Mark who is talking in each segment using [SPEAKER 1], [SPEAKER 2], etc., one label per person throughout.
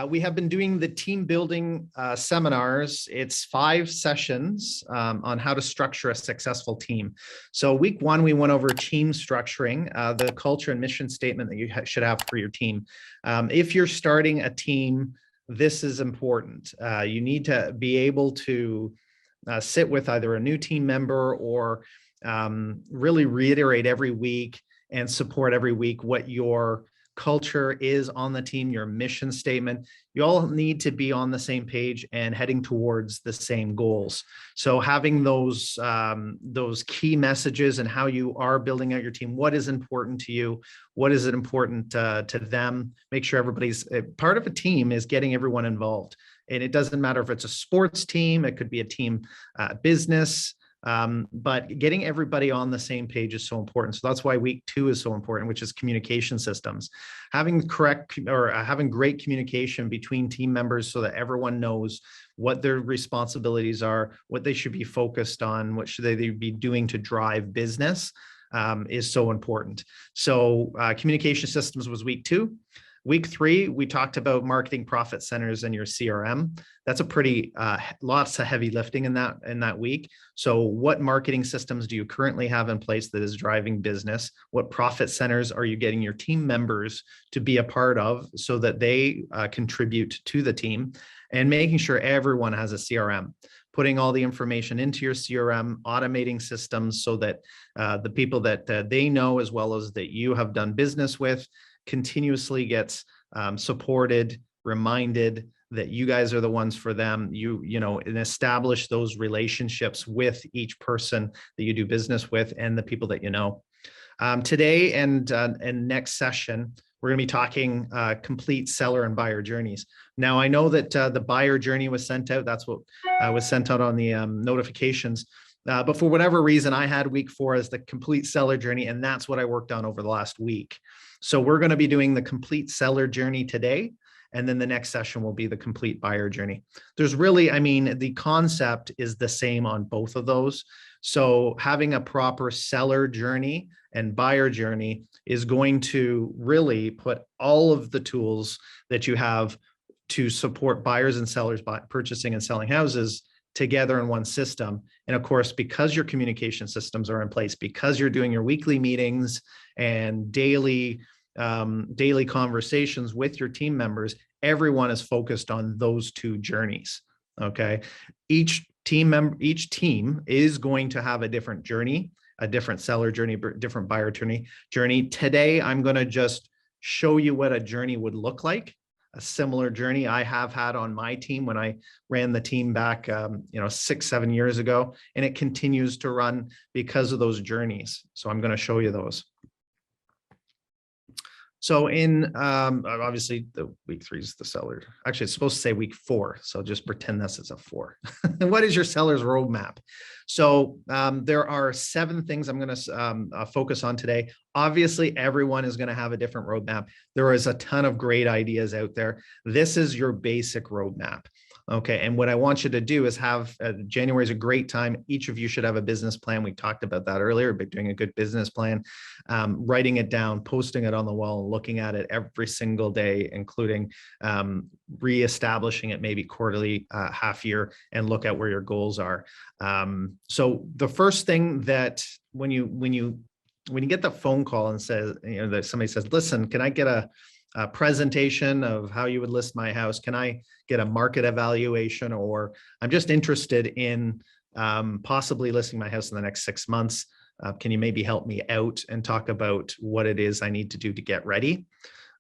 [SPEAKER 1] We have been doing the team building seminars. It's 5 sessions on how to structure a successful team. So week 1, we went over team structuring, the culture and mission statement that you should have for your team. If you're starting a team, this is important. You need to be able to sit with either a new team member or really reiterate every week and support every week what your culture is on the team, your mission statement. You all need to be on the same page and heading towards the same goals. So having those key messages and how you are building out your team, what is important to you, what is it important to them, make sure everybody's part of a team is getting everyone involved. And it doesn't matter if it's a sports team, it could be a team business, but getting everybody on the same page is so important. So that's why week 2 is so important, which is communication systems. Having great communication between team members so that everyone knows what their responsibilities are, what they should be focused on, what should they be doing to drive business is so important. So communication systems was week 2. Week 3, we talked about marketing profit centers in your CRM. That's a pretty lots of heavy lifting in that week. So what marketing systems do you currently have in place that is driving business? What profit centers are you getting your team members to be a part of so that they contribute to the team? And making sure everyone has a CRM, putting all the information into your CRM, automating systems so that the people that they know as well as that you have done business with continuously gets supported, reminded that you guys are the ones for them, and establish those relationships with each person that you do business with and the people that you know. Today and next session, we're going to be talking complete seller and buyer journeys. Now, I know that the buyer journey was sent out. That's what was sent out on the notifications. But for whatever reason, I had week 4 as the complete seller journey, and that's what I worked on over the last week. So we're going to be doing the complete seller journey today, and then the next session will be the complete buyer journey. There's really, the concept is the same on both of those. So having a proper seller journey and buyer journey is going to really put all of the tools that you have to support buyers and sellers by purchasing and selling houses together in one system. And of course, because your communication systems are in place, because you're doing your weekly meetings and daily conversations with your team members, everyone is focused on those 2 journeys. Okay. Each team is going to have a different journey, a different seller journey, different buyer journey. Today, I'm going to just show you what a journey would look like. A similar journey I have had on my team when I ran the team back, 6-7 years ago, and it continues to run because of those journeys. So I'm going to show you those. So in obviously the week 3 is the seller. Actually, it's supposed to say week 4. So just pretend this is a 4. And what is your seller's roadmap? So there are 7 things I'm going to focus on today. Obviously, everyone is going to have a different roadmap. There is a ton of great ideas out there. This is your basic roadmap. Okay. And what I want you to do is have January is a great time. Each of you should have a business plan. We talked about that earlier, but doing a good business plan, writing it down, posting it on the wall, looking at it every single day, including reestablishing it maybe quarterly, half year, and look at where your goals are. So the first thing that when you get the phone call and says, that somebody says, listen, can I get a presentation of how you would list my house? Can I get a market evaluation? Or I'm just interested in possibly listing my house in the next 6 months. Can you maybe help me out and talk about what it is I need to do to get ready?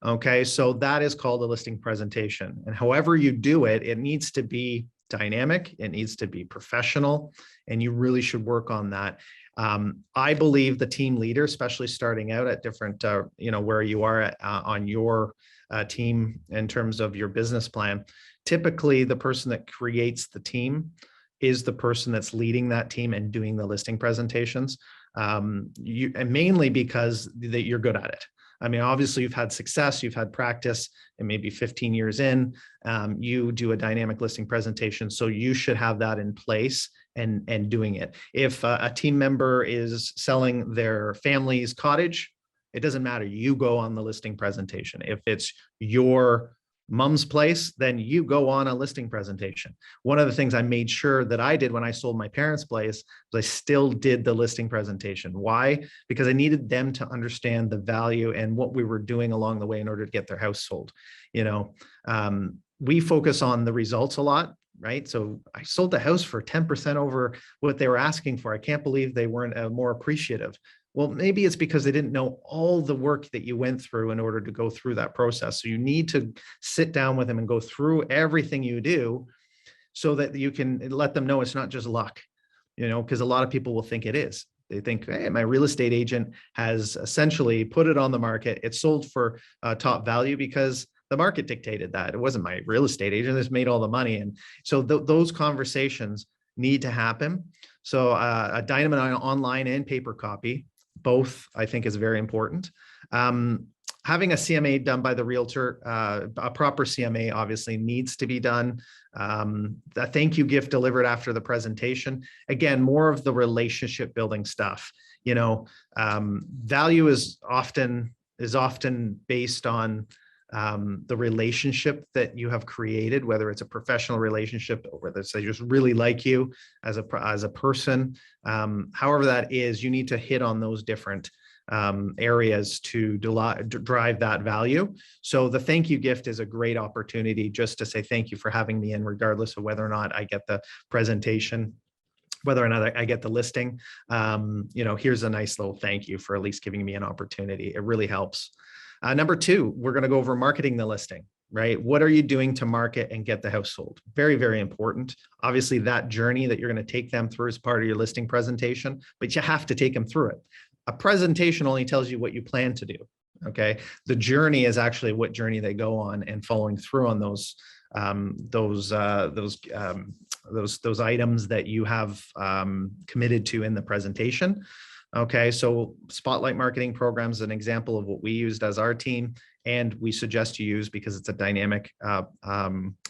[SPEAKER 1] Okay, so that is called a listing presentation. And however you do it, it needs to be dynamic, it needs to be professional, and you really should work on that. I believe the team leader, especially starting out at different, where you are on your team in terms of your business plan, typically the person that creates the team is the person that's leading that team and doing the listing presentations, and mainly because you're good at it. Obviously you've had success, you've had practice, and maybe 15 years in, you do a dynamic listing presentation. So you should have that in place and doing it. If a team member is selling their family's cottage, it doesn't matter. You go on the listing presentation. If it's your mom's place, then you go on a listing presentation. One of the things I made sure that I did when I sold my parents' place was I still did the listing presentation. Why? Because I needed them to understand the value and what we were doing along the way in order to get their house sold. We focus on the results a lot, right? So I sold the house for 10% over what they were asking for. I can't believe they weren't more appreciative. Well, maybe it's because they didn't know all the work that you went through in order to go through that process. So you need to sit down with them and go through everything you do so that you can let them know it's not just luck, because a lot of people will think it is. They think, hey, my real estate agent has essentially put it on the market. It sold for top value because the market dictated that. It wasn't my real estate agent that's made all the money. And so those conversations need to happen. So a Dynamite online and paper copy, both I think is very important. Having a CMA done by the realtor, a proper CMA obviously needs to be done. A thank you gift delivered after the presentation. Again, more of the relationship building stuff. Value is often based on the relationship that you have created, whether it's a professional relationship or whether they just really like you as a person. However that is, you need to hit on those different areas to drive that value. So the thank you gift is a great opportunity just to say thank you for having me in, regardless of whether or not I get the presentation, whether or not I get the listing. Here's a nice little thank you for at least giving me an opportunity. It really helps. Number two, we're going to go over marketing the listing, right? What are you doing to market and get the house sold? Very, very important. Obviously, that journey that you're going to take them through is part of your listing presentation, but you have to take them through it. A presentation only tells you what you plan to do. Okay. The journey is actually what journey they go on, and following through on those items that you have committed to in the presentation. Okay, so Spotlight marketing program is an example of what we used as our team, and we suggest you use because it's a dynamic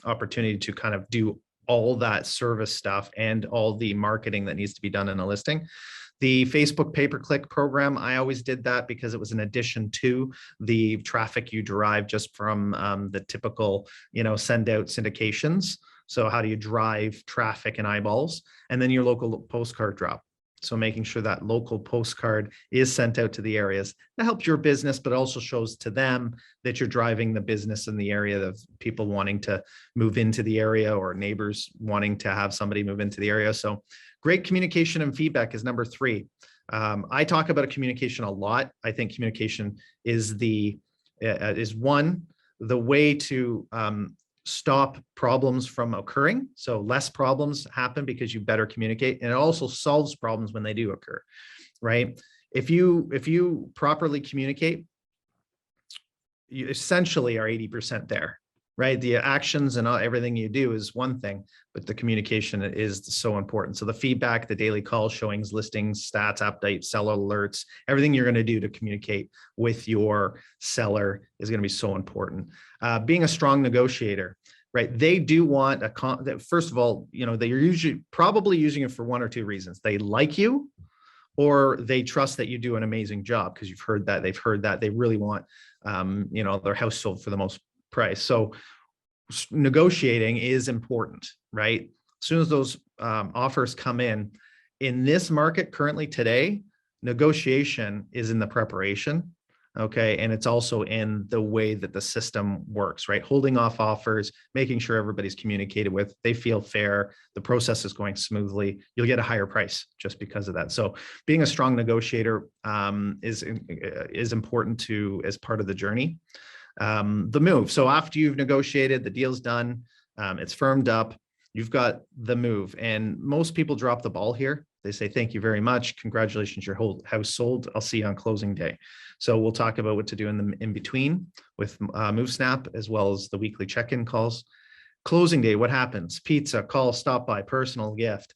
[SPEAKER 1] opportunity to kind of do all that service stuff and all the marketing that needs to be done in a listing. The Facebook pay-per-click program, I always did that because it was an addition to the traffic you derive just from the typical, send out syndications. So how do you drive traffic and eyeballs? And then your local postcard drop. So making sure that local postcard is sent out to the areas that helps your business, but also shows to them that you're driving the business in the area of people wanting to move into the area or neighbors wanting to have somebody move into the area. So great communication and feedback is number three. I talk about communication a lot. I think communication is the way to stop problems from occurring. So less problems happen because you better communicate, and it also solves problems when they do occur, right? If you properly communicate, you essentially are 80% there, right? The actions and everything you do is one thing, but the communication is so important. So the feedback, the daily calls, showings, listings, stats, updates, seller alerts, everything you're going to do to communicate with your seller is going to be so important. Being a strong negotiator, right? They do want first of all, they're usually probably using it for one or two reasons. They like you, or they trust that you do an amazing job because they've heard that they really want, their house sold for the most price. So negotiating is important, right? As soon as those offers come in this market currently today, negotiation is in the preparation. Okay. And it's also in the way that the system works, right? Holding off offers, making sure everybody's communicated with, they feel fair, the process is going smoothly, you'll get a higher price just because of that. So being a strong negotiator is important as part of the journey. The move. So after you've negotiated, the deal's done, it's firmed up, you've got the move. And most people drop the ball here. They say, thank you very much. Congratulations, your whole house sold. I'll see you on closing day. So we'll talk about what to do in between with MoveSnap, as well as the weekly check-in calls. Closing day, what happens? Pizza, call, stop by, personal gift.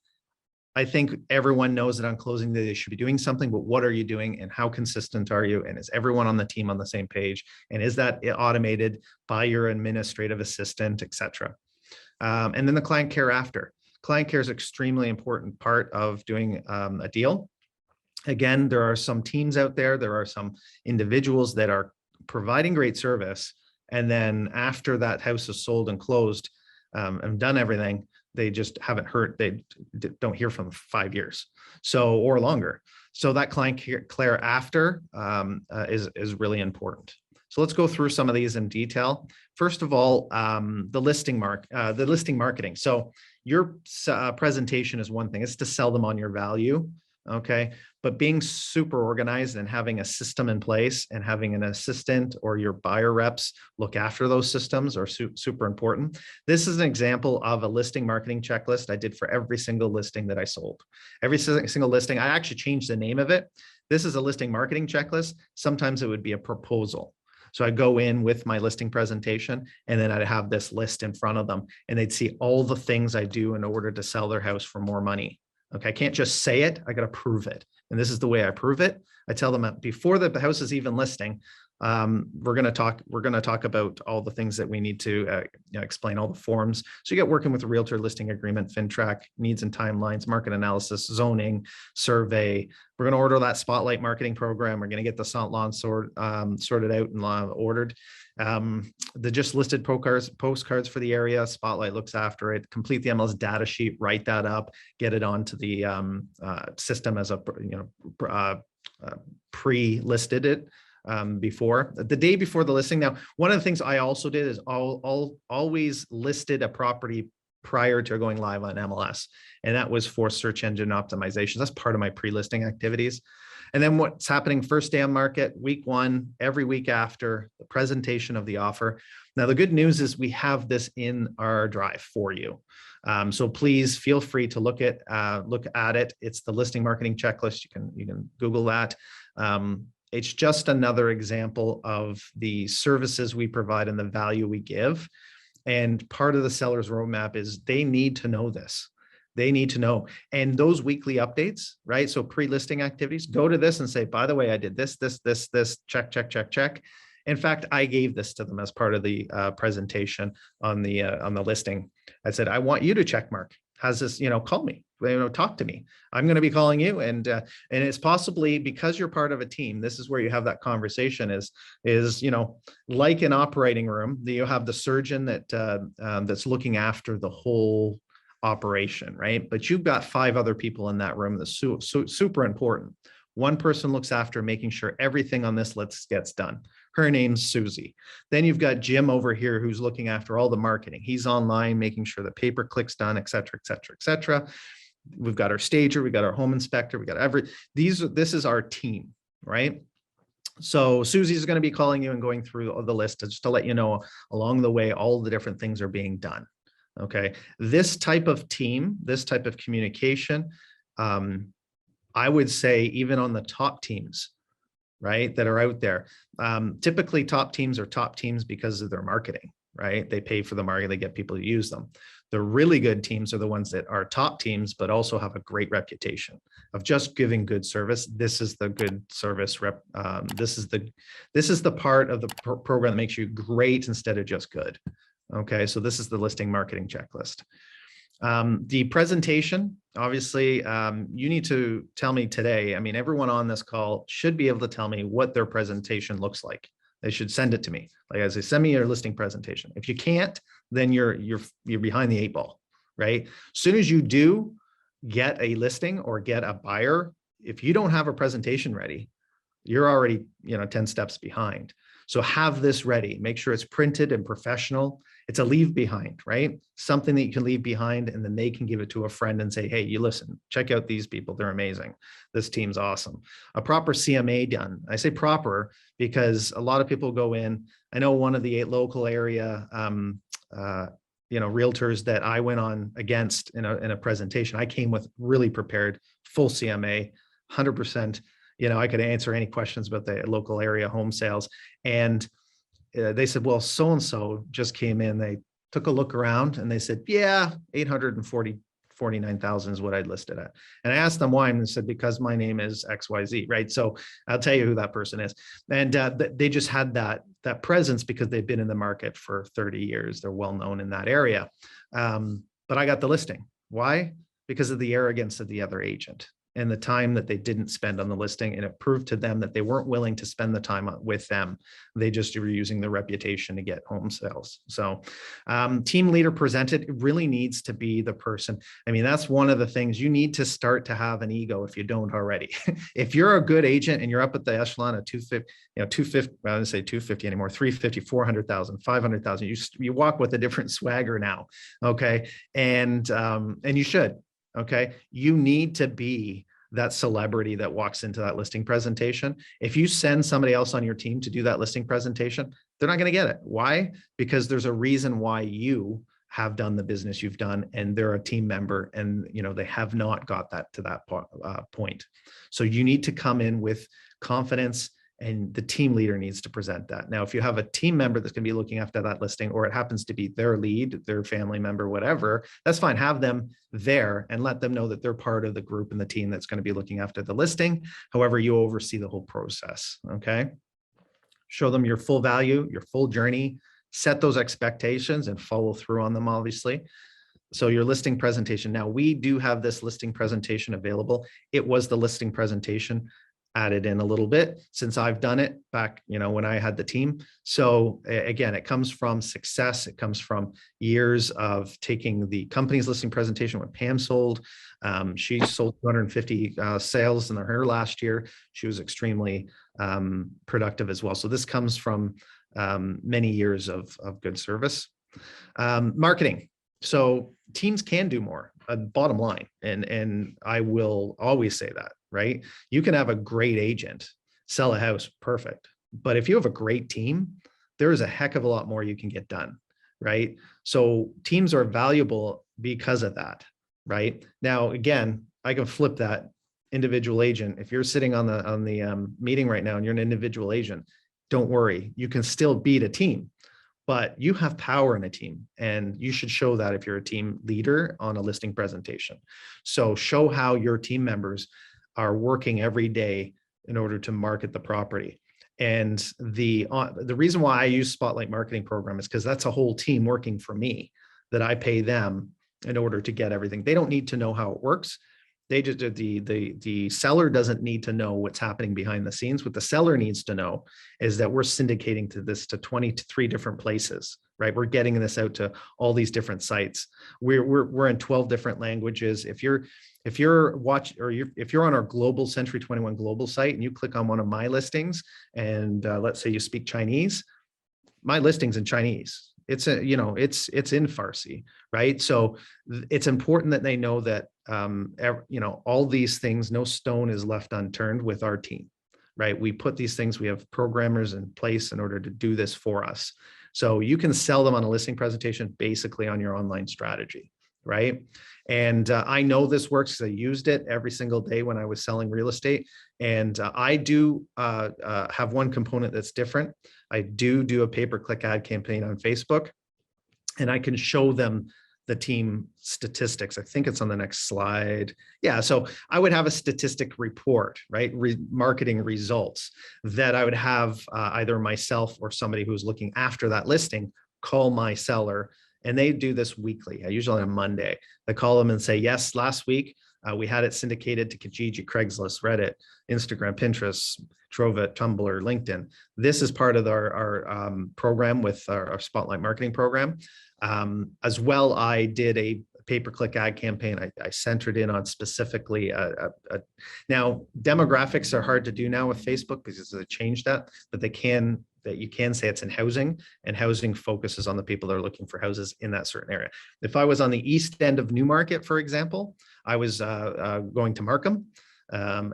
[SPEAKER 1] I think everyone knows that on closing day, they should be doing something, but what are you doing and how consistent are you? And is everyone on the team on the same page? And is that automated by your administrative assistant, et cetera? And then the client care after. Client care is an extremely important part of doing a deal. Again, there are some teams out there, there are some individuals that are providing great service And then after that house is sold and closed and done everything, they just haven't heard, they don't hear from them for 5 years, so, or longer. So that client care after is really important. So let's go through some of these in detail. First of all, the listing marketing. So your presentation is one thing, it's to sell them on your value. Okay. But being super organized and having a system in place and having an assistant or your buyer reps look after those systems are super important. This is an example of a listing marketing checklist I did for every single listing that I sold. Every single listing, I actually changed the name of it. This is a listing marketing checklist. Sometimes it would be a proposal. So I'd go in with my listing presentation and then I'd have this list in front of them and they'd see all the things I do in order to sell their house for more money. Okay, I can't just say it, I got to prove it. And this is the way I prove it. I tell them before the house is even listing, we're going to talk about all the things that we need to explain, all the forms. So you get working with a realtor, listing agreement, FinTrack, needs and timelines, market analysis, zoning, survey. We're going to order that spotlight marketing program. We're going to get the salon sorted out and ordered. The just listed postcards for the area. Spotlight looks after it. Complete the MLS data sheet. Write that up. Get it onto the system as a pre-listed it before the day before the listing. Now, one of the things I also did is always listed a property prior to going live on MLS, and that was for search engine optimization. That's part of my pre-listing activities. And then what's happening first day on market, week one, every week after, the presentation of the offer. Now, the good news is we have this in our drive for you. So please feel free to look at it. It's the listing marketing checklist. You can Google that. It's just another example of the services we provide and the value we give. And part of the seller's roadmap is they need to know this. They need to know. And those weekly updates, right? So pre-listing activities, go to this and say, by the way, I did this, check, check, check, check. In fact, I gave this to them as part of the presentation on the listing. I said, I want you to check mark. Has this, call me, talk to me. I'm going to be calling you. And it's possibly because you're part of a team. This is where you have that conversation is, like an operating room, you have the surgeon that's looking after the whole operation, right? But you've got 5 other people in that room that's super important. One person looks after making sure everything on this list gets done. Her name's Susie. Then you've got Jim over here who's looking after all the marketing. He's online, making sure the pay-per-click's done, et cetera, et cetera, et cetera. We've got our stager, we've got our home inspector, we got this is our team, right? So Susie's going to be calling you and going through the list just to let you know along the way, all the different things are being done. Okay. This type of team, this type of communication, I would say even on the top teams, right, that are out there, typically top teams are top teams because of their marketing, right? They pay for the market, they get people to use them. The really good teams are the ones that are top teams, but also have a great reputation of just giving good service. This is the good service rep. This is the part of the program that makes you great instead of just good. Okay, so this is the listing marketing checklist. The presentation, obviously, you need to tell me today. I mean, everyone on this call should be able to tell me what their presentation looks like. They should send it to me. Like I say, send me your listing presentation. If you can't, then you're behind the 8 ball, right? As soon as you do get a listing or get a buyer, if you don't have a presentation ready, you're already 10 steps behind. So have this ready. Make sure it's printed and professional. It's a leave behind, right? Something that you can leave behind, and then they can give it to a friend and say, hey, you listen, check out these people. They're amazing. This team's awesome. A proper CMA done. I say proper because a lot of people go in. I know one of the local area, realtors that I went on against in a presentation, I came with really prepared, full CMA, 100%. I could answer any questions about the local area home sales. And they said, well, so-and-so just came in. They took a look around and they said, yeah, 849,000 is what I'd listed at. And I asked them why, and they said, because my name is XYZ, right? So I'll tell you who that person is. And they just had that presence because they've been in the market for 30 years. They're well-known in that area. But I got the listing. Why? Because of the arrogance of the other agent. and the time that they didn't spend on the listing, and it proved to them that they weren't willing to spend the time with them. They just were using their reputation to get home sales. So team leader presented, it really needs to be the person. I mean, that's one of the things. You need to start to have an ego if you don't already. If you're a good agent and you're up at the echelon of 250, 250, I don't say 250 anymore, 350, 400,000, 500,000, you walk with a different swagger now. Okay. And you should. Okay. You need to be that celebrity that walks into that listing presentation. If you send somebody else on your team to do that listing presentation, they're not going to get it. Why? Because there's a reason why you have done the business you've done, and they're a team member, and they have not got that to that point. So you need to come in with confidence, and the team leader needs to present that. Now, if you have a team member that's going to be looking after that listing, or it happens to be their lead, their family member, whatever, that's fine. Have them there and let them know that they're part of the group and the team that's going to be looking after the listing. However, you oversee the whole process. Okay. Show them your full value, your full journey, set those expectations and follow through on them, obviously. So your listing presentation. Now, we do have this listing presentation available. It was the listing presentation added in a little bit since I've done it back, when I had the team. So again, it comes from success. It comes from years of taking the company's listing presentation when Pam sold. She sold 250 sales in her last year. She was extremely productive as well. So this comes from many years of good service. Marketing. So teams can do more, bottom line. And I will always say that, right? You can have a great agent sell a house, perfect. But if you have a great team, there is a heck of a lot more you can get done, right? So teams are valuable because of that, right? Now, again, I can flip that individual agent. If you're sitting on the meeting right now and you're an individual agent, don't worry, you can still beat a team. But you have power in a team, and you should show that if you're a team leader on a listing presentation. So show how your team members are working every day in order to market the property. And the reason why I use Spotlight Marketing Program is because that's a whole team working for me, that I pay them in order to get everything. They don't need to know how it works. They just, the seller doesn't need to know what's happening behind the scenes. What the seller needs to know is that we're syndicating to 23 different places, right? We're getting this out to all these different sites. We're in 12 different languages. If you're on our global Century 21 global site and you click on one of my listings, and let's say you speak Chinese, my listing's in Chinese. It's in Farsi, right? So it's important that they know that all these things, no stone is left unturned with our team, right? We put these things, we have programmers in place in order to do this for us. So you can sell them on a listing presentation, basically on your online strategy, right? And I know this works because I used it every single day when I was selling real estate. And I do have one component that's different. I do a pay-per-click ad campaign on Facebook, and I can show them the team statistics. I think it's on the next slide. Yeah, so I would have a statistic report, right? Marketing results that I would have either myself or somebody who's looking after that listing call my seller. And they do this weekly, usually on a Monday. They call them and say, yes, last week we had it syndicated to Kijiji, Craigslist, Reddit, Instagram, Pinterest, Trovit, Tumblr, LinkedIn. This is part of our program with our Spotlight Marketing Program. As well, I did a pay-per-click ad campaign. I centered in on specifically now demographics are hard to do now with Facebook because they changed that, but you can say it's in housing, and housing focuses on the people that are looking for houses in that certain area. If I was on the east end of Newmarket, for example, I was going to Markham.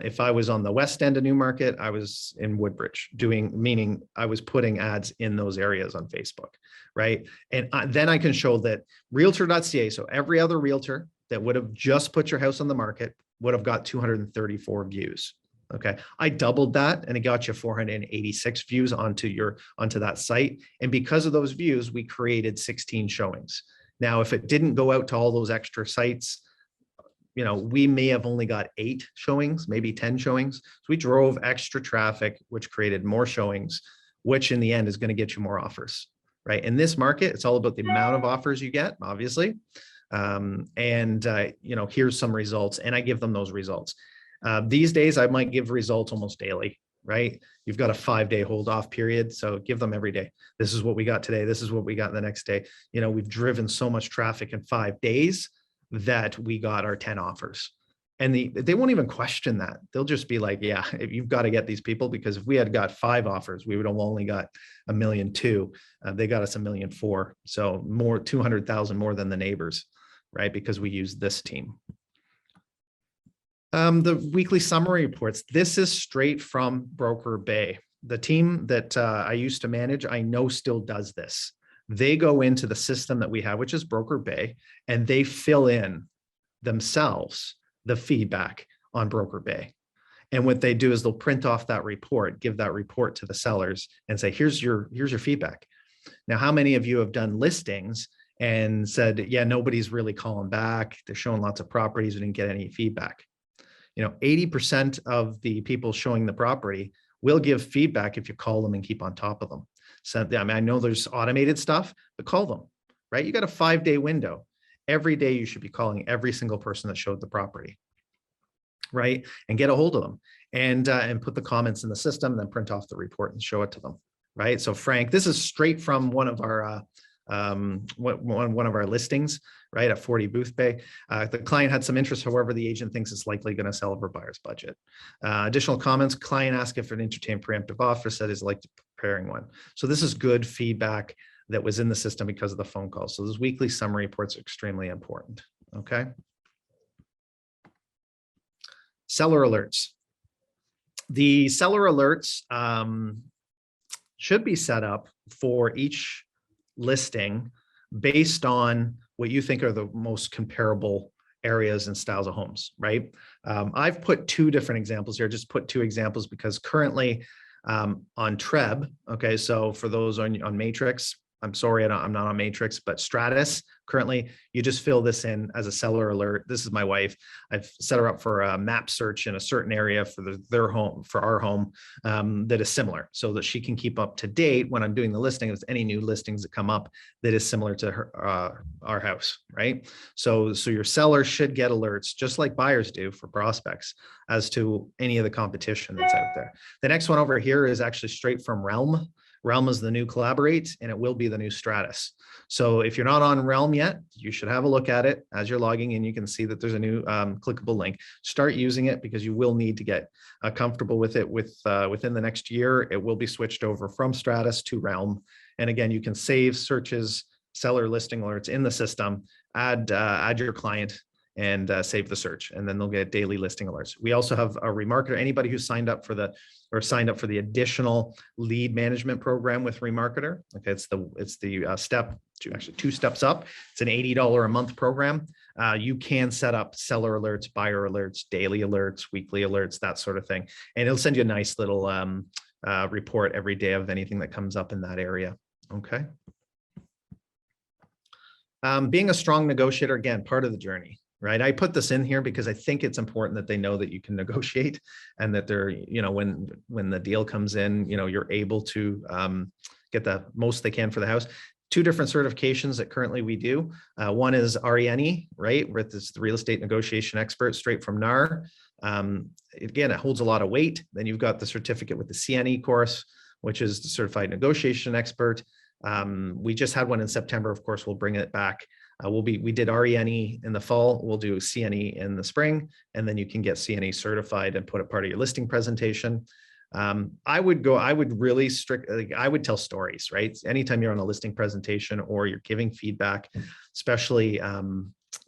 [SPEAKER 1] If I was on the west end of Newmarket, I was in Woodbridge, meaning I was putting ads in those areas on Facebook, right? And then I can show that realtor.ca, so every other realtor that would have just put your house on the market would have got 234 views. Okay, I doubled that and it got you 486 views onto that site. And because of those views, we created 16 showings. Now, if it didn't go out to all those extra sites, we may have only got 8 showings, maybe 10 showings. So we drove extra traffic, which created more showings, which in the end is going to get you more offers, right? In this market, it's all about the amount of offers you get, obviously. Here's some results, and I give them those results. These days, I might give results almost daily, right? You've got a 5-day hold off period. So give them every day. This is what we got today. This is what we got the next day. You know, we've driven so much traffic in 5 days that we got our 10 offers. And they won't even question that. They'll just be like, yeah, you've got to get these people, because if we had got 5 offers, we would have only got 1.2 million. They got us 1.4 million. So more, 200,000 more than the neighbors, right? Because we use this team. The weekly summary reports. This is straight from Broker Bay. The team that I used to manage, I know still does this. They go into the system that we have, which is Broker Bay, and they fill in themselves the feedback on Broker Bay. And what they do is they'll print off that report, give that report to the sellers and say, here's your feedback. Now, how many of you have done listings and said, yeah, nobody's really calling back. They're showing lots of properties. We didn't get any feedback. You know, 80% of the people showing the property will give feedback if you call them and keep on top of them. So, I mean, I know there's automated stuff, but call them, right? You got a 5-day window. Every day you should be calling every single person that showed the property, right? And get a hold of them and put the comments in the system, then print off the report and show it to them, right? So Frank, this is straight from one of our one of our listings, right, at 40 Booth Bay. The client had some interest, however, the agent thinks it's likely going to sell over buyer's budget. Additional comments, client asked if an entertained preemptive offer, said is like preparing one. So this is good feedback that was in the system because of the phone call. So those weekly summary reports are extremely important, okay? Seller alerts. The seller alerts should be set up for each listing based on what you think are the most comparable areas and styles of homes, right? I've put 2 different examples here, just put 2 examples because currently on Treb, okay, so for those on Matrix, I'm sorry, I'm not on Matrix, but Stratus, currently, you just fill this in as a seller alert. This is my wife. I've set her up for a map search in a certain area for their home, for our home, that is similar, so that she can keep up to date when I'm doing the listing with any new listings that come up that is similar to her, our house, right? So your seller should get alerts, just like buyers do for prospects, as to any of the competition that's out there. The next one over here is actually straight from Realm. Realm is the new Collaborate, and it will be the new Stratus. So if you're not on Realm yet, you should have a look at it. As you're logging in, you can see that there's a new clickable link. Start using it because you will need to get comfortable with it within the next year. It will be switched over from Stratus to Realm. And again, you can save searches, seller listing alerts in the system, add your client, and save the search, and then they'll get daily listing alerts. We also have a remarketer. Anybody who signed up for the additional lead management program with Remarketer. Okay, it's the step, actually 2 steps up. It's an $80 a month program. You can set up seller alerts, buyer alerts, daily alerts, weekly alerts, that sort of thing, and it'll send you a nice little report every day of anything that comes up in that area. Okay. Being a strong negotiator, again, part of the journey. Right. I put this in here because I think it's important that they know that you can negotiate, and that they're, you know, when the deal comes in, you know, you're able to get the most they can for the house. 2 different certifications that currently we do. One is RENE, right? Where it's the real estate negotiation expert, straight from NAR. Again, it holds a lot of weight. Then you've got the certificate with the CNE course, which is the certified negotiation expert. We just had one in September. Of course, we'll bring it back. We did RENE in the fall. We'll do CNE in the spring, and then you can get CNE certified and put it part of your listing presentation. I would really I would tell stories, right? Anytime you're on a listing presentation or you're giving feedback, especially,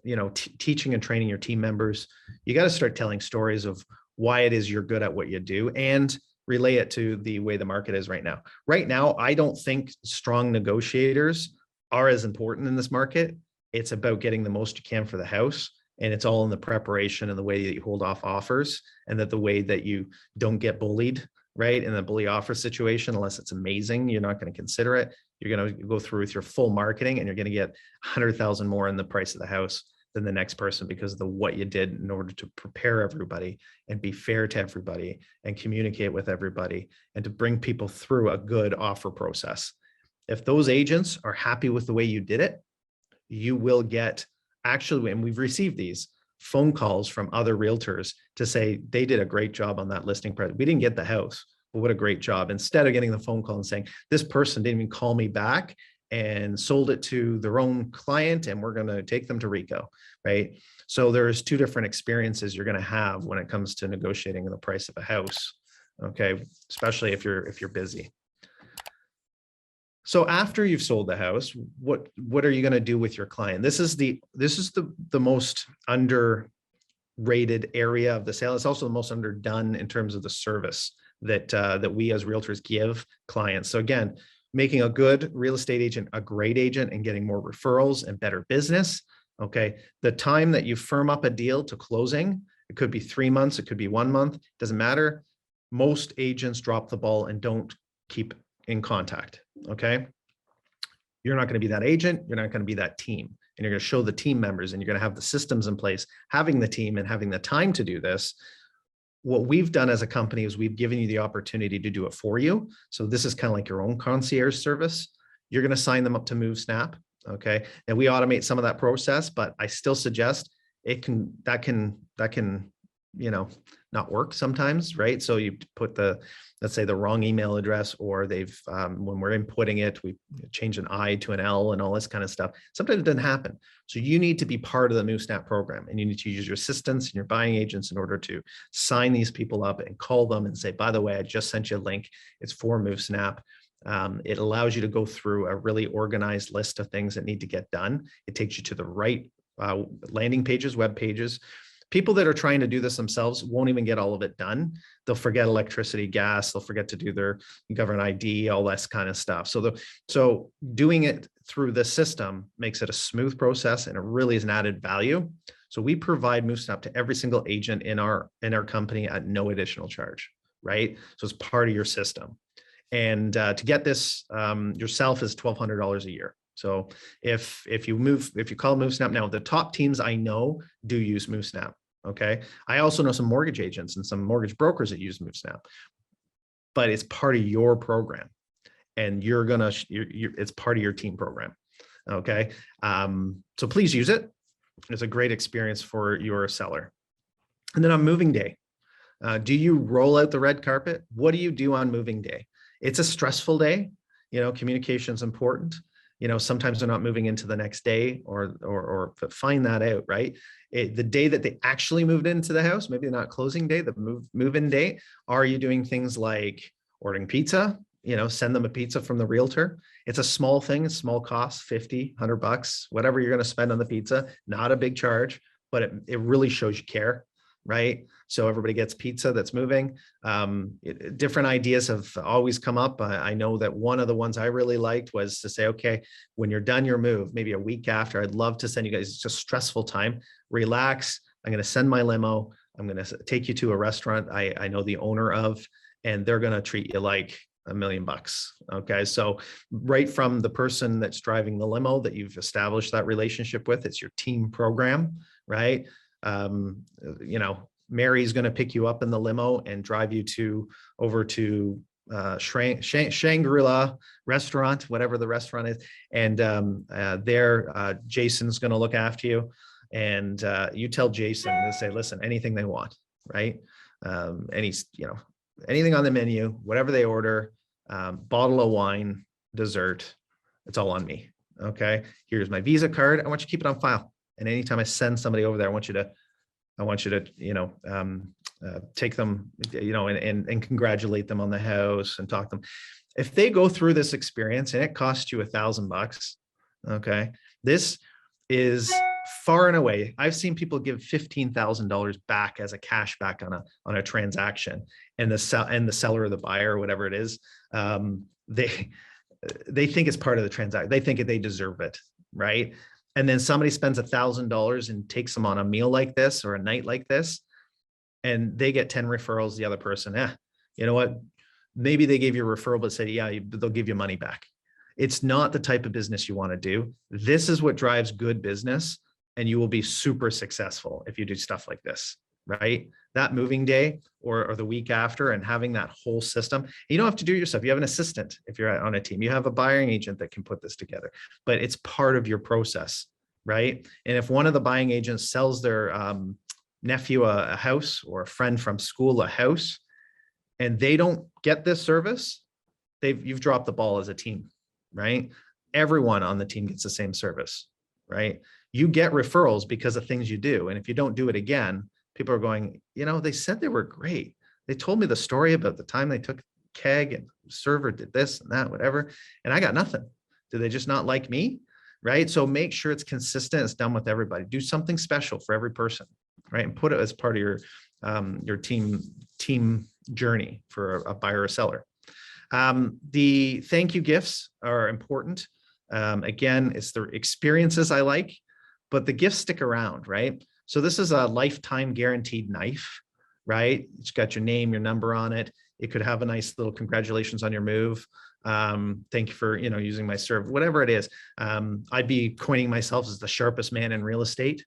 [SPEAKER 1] you know, teaching and training your team members, you got to start telling stories of why it is you're good at what you do, and relay it to the way the market is right now. Right now, I don't think strong negotiators are as important in this market. It's about getting the most you can for the house, and it's all in the preparation and the way that you hold off offers, and that the way that you don't get bullied, right? In the bully offer situation, unless it's amazing, you're not going to consider it. You're going to go through with your full marketing, and you're going to get 100,000 more in the price of the house than the next person, because of what you did in order to prepare everybody and be fair to everybody and communicate with everybody and to bring people through a good offer process. If those agents are happy with the way you did it, you will get, actually, and we've received these, phone calls from other realtors to say they did a great job on that listing. We didn't get the house, but what a great job. Instead of getting the phone call and saying, this person didn't even call me back and sold it to their own client and we're going to take them to Rico, right? So there's two different experiences you're going to have when it comes to negotiating the price of a house, okay? Especially if you're busy. So after you've sold the house, what are you going to do with your client? This is the most underrated area of the sale. It's also the most underdone in terms of the service that we as realtors give clients. So again, making a good real estate agent a great agent and getting more referrals and better business. Okay, the time that you firm up a deal to closing, it could be 3 months, it could be 1 month, doesn't matter. Most agents drop the ball and don't keep in contact. Okay, you're not going to be that agent, you're not going to be that team, and you're going to show the team members, and you're going to have the systems in place. Having the team and having the time to do this, what we've done as a company is we've given you the opportunity to do it for you. So this is kind of like your own concierge service. You're going to sign them up to MoveSnap. Okay, and we automate some of that process, but I still suggest that can not work sometimes, right? So you put let's say the wrong email address, or they've when we're inputting it, we change an I to an L and all this kind of stuff. Sometimes it doesn't happen. So you need to be part of the MoveSnap program, and you need to use your assistants and your buying agents in order to sign these people up and call them and say, by the way, I just sent you a link. It's for MoveSnap. It allows you to go through a really organized list of things that need to get done. It takes you to the right landing pages, web pages. People that are trying to do this themselves won't even get all of it done. They'll forget electricity, gas, they'll forget to do their government ID, all this kind of stuff. So doing it through the system makes it a smooth process, and it really is an added value. So we provide MoveSnap to every single agent in our company at no additional charge, right? So it's part of your system. And to get this yourself is $1,200 a year. So if you call MoveSnap now, the top teams I know do use MoveSnap. Okay. I also know some mortgage agents and some mortgage brokers that use MoveSnap, but it's part of your program, and it's part of your team program. Okay. So please use it. It's a great experience for your seller. And then on moving day, do you roll out the red carpet? What do you do on moving day? It's a stressful day. Communication is important. Sometimes they're not moving into the next day, or find that out, right? The day that they actually moved into the house, maybe not closing day, the move-in day. Are you doing things like ordering pizza? Send them a pizza from the realtor. It's a small thing, it's small cost, 50, $100, whatever you're going to spend on the pizza, not a big charge, but it really shows you care, right? So everybody gets pizza that's moving. Different ideas have always come up. I know that one of the ones I really liked was to say, okay, when you're done your move, maybe a week after, I'd love to send you guys, it's just stressful time, relax. I'm going to send my limo. I'm going to take you to a restaurant I know the owner of, and they're going to treat you like $1 million. Okay. So right from the person that's driving the limo that you've established that relationship with, it's your team program, right? Mary's going to pick you up in the limo and drive you over to Shangri-La restaurant, whatever the restaurant is. And Jason's going to look after you. And you tell Jason to say, listen, anything they want, right? Anything on the menu, whatever they order, bottle of wine, dessert, it's all on me. Okay. Here's my Visa card. I want you to keep it on file. And anytime I send somebody over there, I want you to take them, and congratulate them on the house and talk to them. If they go through this experience and it costs you $1,000, okay, this is far and away. I've seen people give $15,000 back as a cash back on a transaction, and the seller or the buyer or whatever it is, they think it's part of the transaction. They think they deserve it, right? And then somebody spends $1,000 and takes them on a meal like this or a night like this, and they get 10 referrals. The other person, you know what? Maybe they gave you a referral, but said, yeah, they'll give you money back. It's not the type of business you want to do. This is what drives good business, and you will be super successful if you do stuff like this, right? That moving day or the week after, and having that whole system. You don't have to do it yourself. You have an assistant if you're on a team. You have a buying agent that can put this together, but it's part of your process, right? And if one of the buying agents sells their nephew a house, or a friend from school a house, and they don't get this service, you've dropped the ball as a team, right? Everyone on the team gets the same service, right? You get referrals because of things you do. And if you don't do it again, people are going, they said they were great. They told me the story about the time they took keg and server did this and that, whatever, and I got nothing. Do they just not like me? Right? So make sure it's consistent. It's done with everybody. Do something special for every person, right? And put it as part of your team journey for a buyer or seller. The thank you gifts are important. Again, it's the experiences I like, but the gifts stick around, right? So this is a lifetime guaranteed knife, right? It's got your name, your number on it. It could have a nice little congratulations on your move. Thank you for, using my serve, whatever it is. I'd be coining myself as the sharpest man in real estate.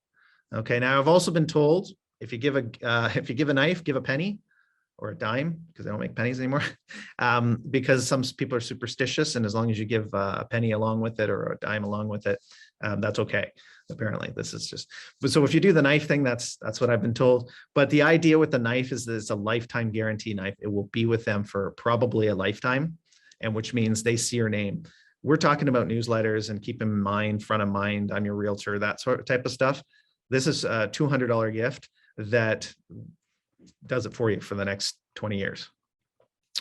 [SPEAKER 1] Okay. Now I've also been told if you give a knife, give a penny or a dime, because they don't make pennies anymore. Because some people are superstitious, and as long as you give a penny along with it or a dime along with it, that's okay. Apparently, this is just, so if you do the knife thing, that's what I've been told. But the idea with the knife is that it's a lifetime guarantee knife. It will be with them for probably a lifetime, and which means they see your name. We're talking about newsletters and keep in mind, front of mind, I'm your realtor, that sort of type of stuff. This is a $200 gift that does it for you for the next 20 years.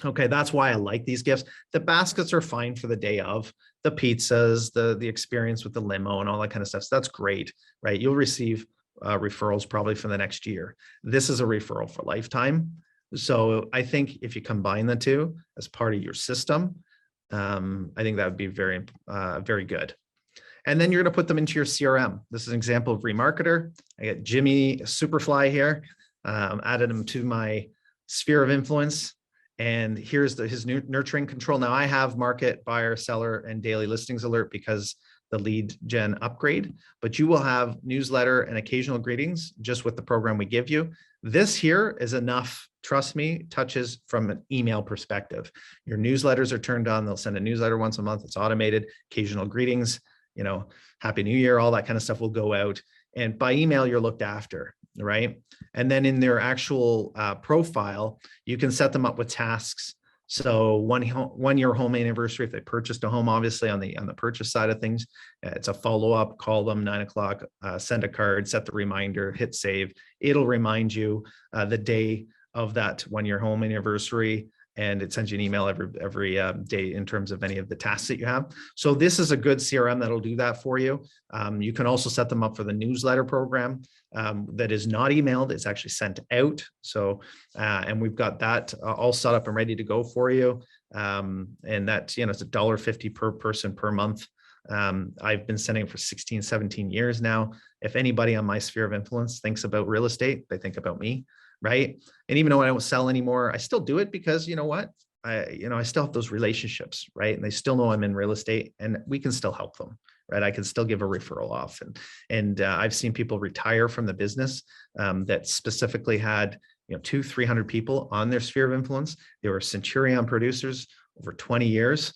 [SPEAKER 1] Okay, that's why I like these gifts. The baskets are fine for the day of, the pizzas, the experience with the limo and all that kind of stuff. So that's great, right? You'll receive referrals probably for the next year. This is a referral for lifetime. So I think if you combine the two as part of your system, I think that would be very, very good. And then you're going to put them into your CRM. This is an example of Remarketer. I got Jimmy Superfly here, added him to my sphere of influence. And here's his nurturing control. Now I have market, buyer, seller, and daily listings alert because the lead gen upgrade, but you will have newsletter and occasional greetings just with the program we give you. This here is enough, trust me, touches from an email perspective. Your newsletters are turned on. They'll send a newsletter once a month. It's automated, occasional greetings, Happy New Year, all that kind of stuff will go out. And by email, you're looked after, right? And then in their actual profile, you can set them up with tasks. So one year home anniversary, if they purchased a home, obviously on the purchase side of things, it's a follow-up, call them 9 o'clock, send a card, set the reminder, hit save. It'll remind you the day of that 1 year home anniversary, and it sends you an email every day in terms of any of the tasks that you have. So this is a good CRM that'll do that for you. You can also set them up for the newsletter program that is not emailed, it's actually sent out. So, and we've got that all set up and ready to go for you. And that's, it's $1.50 per person per month. I've been sending it for 16, 17 years now. If anybody on my sphere of influence thinks about real estate, they think about me. Right. And even though I don't sell anymore, I still do it because you know what? I still have those relationships, right? And they still know I'm in real estate and we can still help them, right? I can still give a referral off. And I've seen people retire from the business that specifically had, 200-300 people on their sphere of influence. They were Centurion producers over 20 years.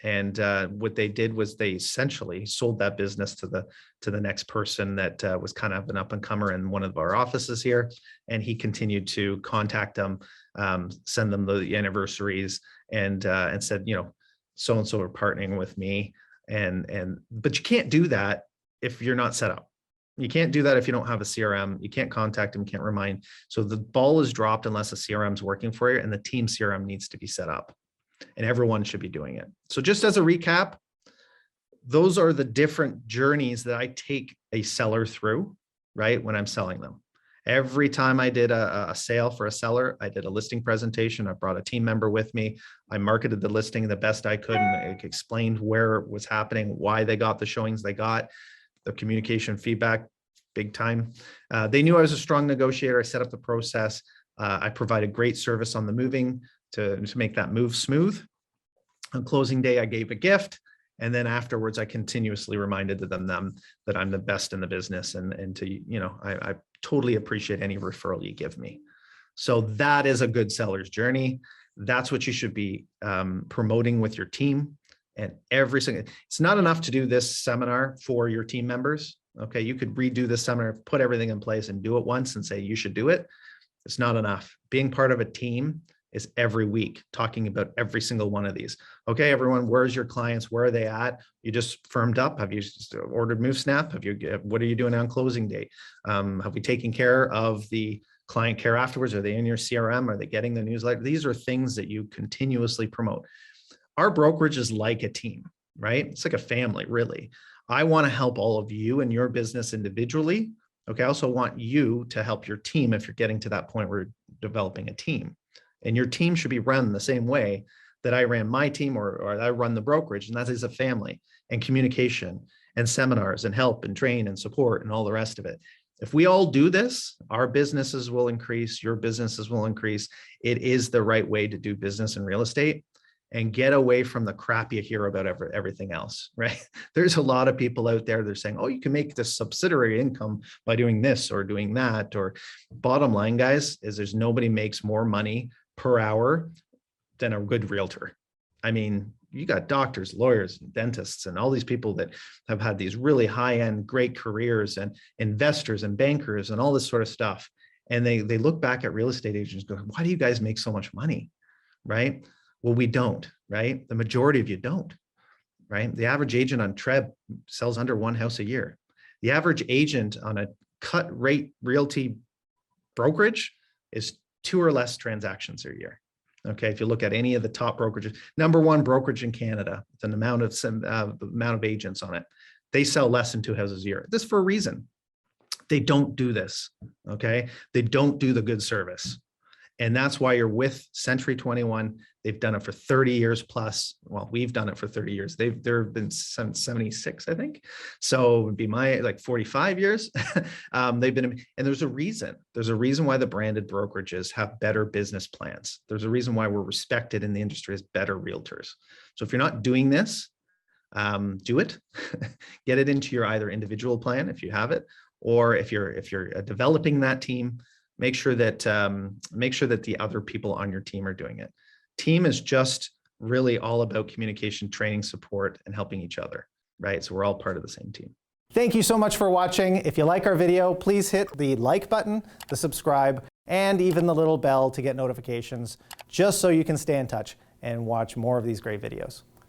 [SPEAKER 1] And what they did was they essentially sold that business to the next person that was kind of an up and comer in one of our offices here. And he continued to contact them, send them the anniversaries, and said, so-and-so are partnering with me. But you can't do that if you're not set up. You can't do that if you don't have a CRM. You can't contact them, can't remind. So the ball is dropped unless a CRM is working for you, and the team CRM needs to be set up. And everyone should be doing it. So just as a recap, those are the different journeys that I take a seller through, right? When I'm selling them. Every time I did a sale for a seller, I did a listing presentation. I brought a team member with me. I marketed the listing the best I could and explained where it was happening, why they got the showings they got, the communication feedback, big time. They knew I was a strong negotiator. I set up the process. I provided great service on the moving to make that move smooth. On closing day, I gave a gift. And then afterwards, I continuously reminded them that I'm the best in the business and to, I totally appreciate any referral you give me. So that is a good seller's journey. That's what you should be promoting with your team And it's not enough to do this seminar for your team members. Okay, you could redo this seminar, put everything in place and do it once and say you should do it. It's not enough. Being part of a team is every week talking about every single one of these. Okay, everyone, where's your clients? Where are they at? You just firmed up? Have you just ordered MoveSnap? What are you doing on closing day? Have we taken care of the client care afterwards? Are they in your CRM? Are they getting the newsletter? These are things that you continuously promote. Our brokerage is like a team, right? It's like a family, really. I want to help all of you in your business individually. Okay, I also want you to help your team if you're getting to that point where you're developing a team. And your team should be run the same way that I ran my team or I run the brokerage, and that is a family and communication and seminars and help and train and support and all the rest of it. If we all do this, our businesses will increase, your businesses will increase. It is the right way to do business in real estate. And get away from the crap you hear about everything else, right? There's a lot of people out there that are saying, oh, you can make this subsidiary income by doing this or doing that. Or bottom line, guys, is there's nobody makes more money per hour than a good realtor. I mean, you got doctors, lawyers, and dentists, and all these people that have had these really high-end, great careers, and investors and bankers and all this sort of stuff. And they look back at real estate agents and go, why do you guys make so much money, right? Well, we don't, right? The majority of you don't, right? The average agent on Treb sells under one house a year. The average agent on a cut rate realty brokerage is 2 or less transactions a year. Okay, if you look at any of the top brokerages, number one brokerage in Canada, with an amount of agents on it, they sell less than 2 houses a year. This for a reason. They don't do this, okay? They don't do the good service. And that's why you're with Century 21. They've done it for 30 years plus. Well, we've done it for 30 years. They've been since 76, I think. So it would be like 45 years. They've been, and there's a reason. There's a reason why the branded brokerages have better business plans. There's a reason why we're respected in the industry as better realtors. So if you're not doing this, do it. Get it into your either individual plan if you have it, or if you're developing that team, make sure that the other people on your team are doing it. Team is just really all about communication, training, support, and helping each other, right? So we're all part of the same team.
[SPEAKER 2] Thank you so much for watching. If you like our video, please hit the like button, the subscribe, and even the little bell to get notifications, just so you can stay in touch and watch more of these great videos.